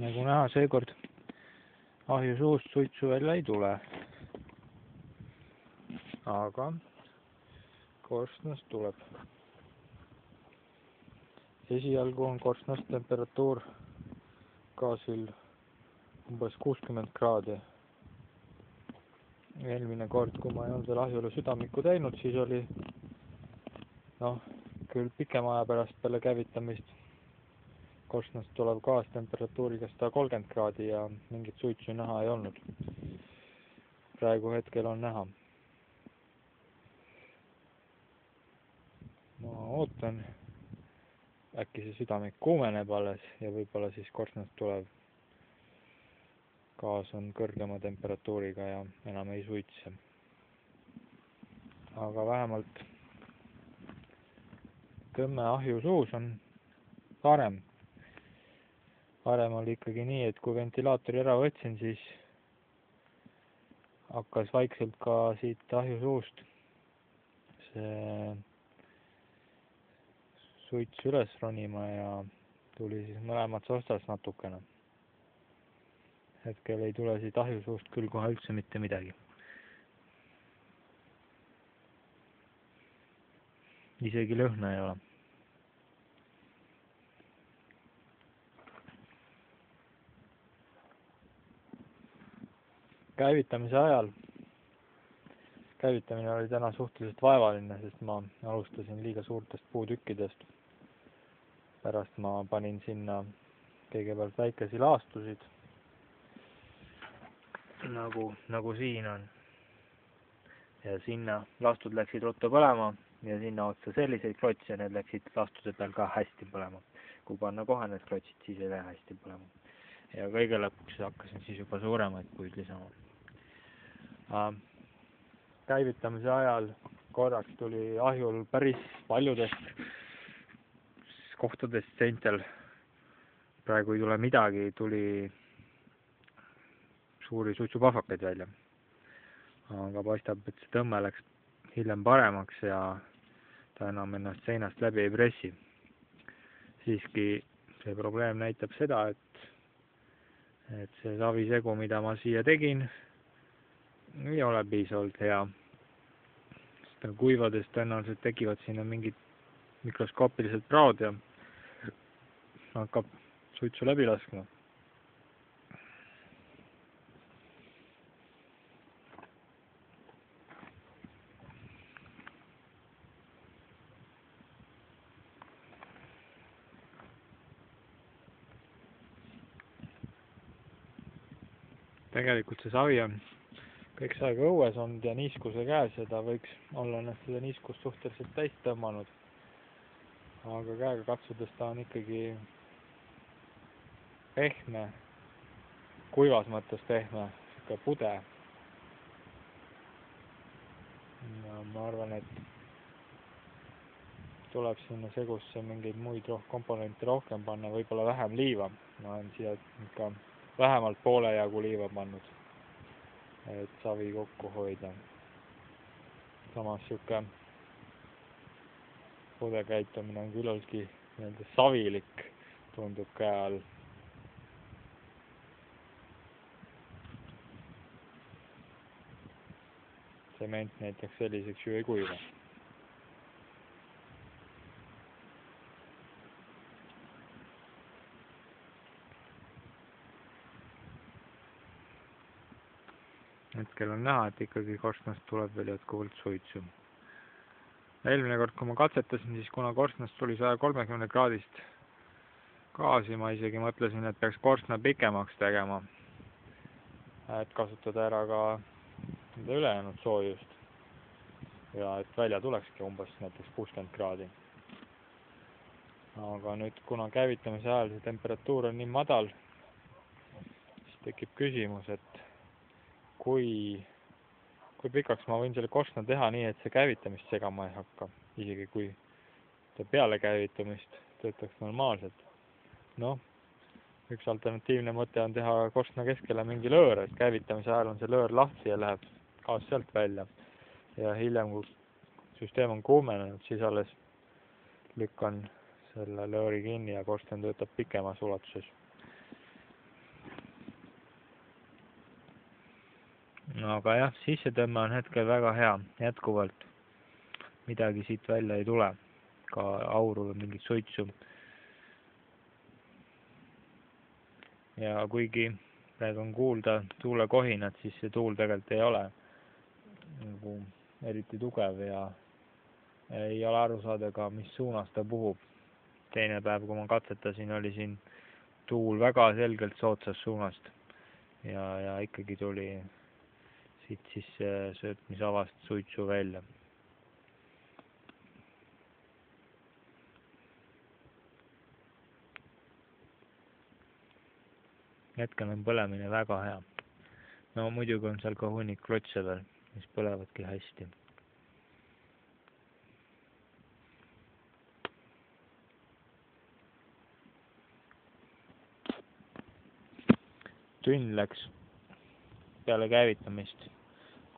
Nagu näha, seekord ahju suust suitsu välja ei tule. Aga korstnast tuleb. Esialgu on korstnast temperatuur gaasil umbes 60 kraadi. Eelmine kord, kui ma ei olnud veel ahjule südamikku teinud, siis oli küll pikema aja pärast peale käivitamist korstnast tulev gaas temperatuuriga 130 kraadi ja mingit suitsu näha ei olnud. Praegu hetkel on näha. Ma ootan, äkki see südamik kuumeneb alles ja võib-olla siis korstnast tulev gaas on kõrgema temperatuuriga ja enam ei suitse. Aga vähemalt 10 ahju suus on parem. Varem oli ikkagi nii, et kui ventilaatori ära võtsin, siis hakkas vaikselt ka siit ahju suust see suits üles ronima ja tuli siis mõlemad otsas natukene. Hetkel ei tule siit ahju suust küll kohe üldse mitte midagi. Isegi lõhna ei ole. Käivitamine oli täna suhteliselt vaevaline, sest ma alustasin liiga suurtest puutükkidest. Pärast ma panin sinna kõigepealt väikesi laastusid, nagu siin on. Ja sinna laastud läksid ruttu põlema ja sinna otsa selliseid klotse, need läksid laastude peal ka hästi põlema. Kui panna kohe need klotsid, siis ei lähe hästi põlema. Ja kõige lõpuks hakkasin siis juba suuremaid puid lisama. Käivitamise ajal korraks tuli ahjul päris paljudest kohtadest seintel. Praegu ei tule midagi, tuli suuri suitsupahvakaid välja. Aga paistab, et see tõmme läks hiljem paremaks ja ta enam ennast seinast läbi ei pressi. Siiski see probleem näitab seda, et see savisegu, mida ma siia tegin, ei ole piisavalt hea. Sest kuivades tõenäoliselt tekivad sinna mingid mikroskoopilised praod ja hakkab suitsu läbi laskma. Tegelikult see savi on kõik see aega õues olnud ja niiskuse käes ja ta võiks olla ennast seda niiskust suhteliselt täis tõmmanud. Aga käega katsudes ta on ikkagi pehme, kuivas mõttes pehme, siuke pude. Ja ma arvan, et tuleb sinna segusse mingeid muid komponente rohkem panna, võib-olla vähem liiva. Ma olen siia ikka vähemalt poole jagu liiva pannud, et savi kokku hoida. Samas siuke pude käitumine on küllaltki savilik, tundub käe all. Tsement näiteks selliseks ju ei kuiva. Hetkel on näha, et ikkagi korstnast tuleb veel jätkuvalt suitsu. Eelmine kord, kui ma katsetasin, siis kuna korstnast tuli 130 kraadist gaasi, ma isegi mõtlesin, et peaks korstna pikemaks tegema, et kasutada ära ka ülejäänud soojust ja et välja tulekski umbes näiteks 60 kraadi. Aga nüüd, kuna käivitamise ajal see temperatuur on nii madal, siis tekib küsimus, et kui pikaks ma võin selle korstna teha nii, et see käivitamist segama ei hakka, isegi kui ta peale käivitamist töötaks normaalselt. Üks alternatiivne mõte on teha korstna keskele mingi löör, et käivitamise ajal on see löör lahti ja läheb gaas sealt välja. Ja hiljem, kui süsteem on kuumenenud, siis alles lükkan selle lööri kinni ja korsten töötab pikemas ulatuses. aga jah, sissetõmme on hetkel väga hea, jätkuvalt. Midagi siit välja ei tule, ka auru või mingit suitsu. Ja kuigi praegu on kuulda tuulekohinat, siis see tuul tegelikult ei ole nagu eriti tugev ja ei ole aru saada ka, mis suunas ta puhub. Teine päev, kui ma katsetasin, oli siin tuul väga selgelt soodsast suunast ja ikkagi tuli siit siis söötmisavast suitsu välja. Hetkel on põlemine väga hea. No muidugi on seal ka hunnik klotse veel, mis põlevadki hästi. Tünn läks peale käivitamist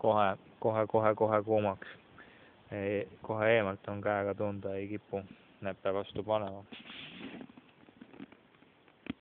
kohe kuumaks. Kohe eemalt on käega tunda, ei kipu näppe vastu panema.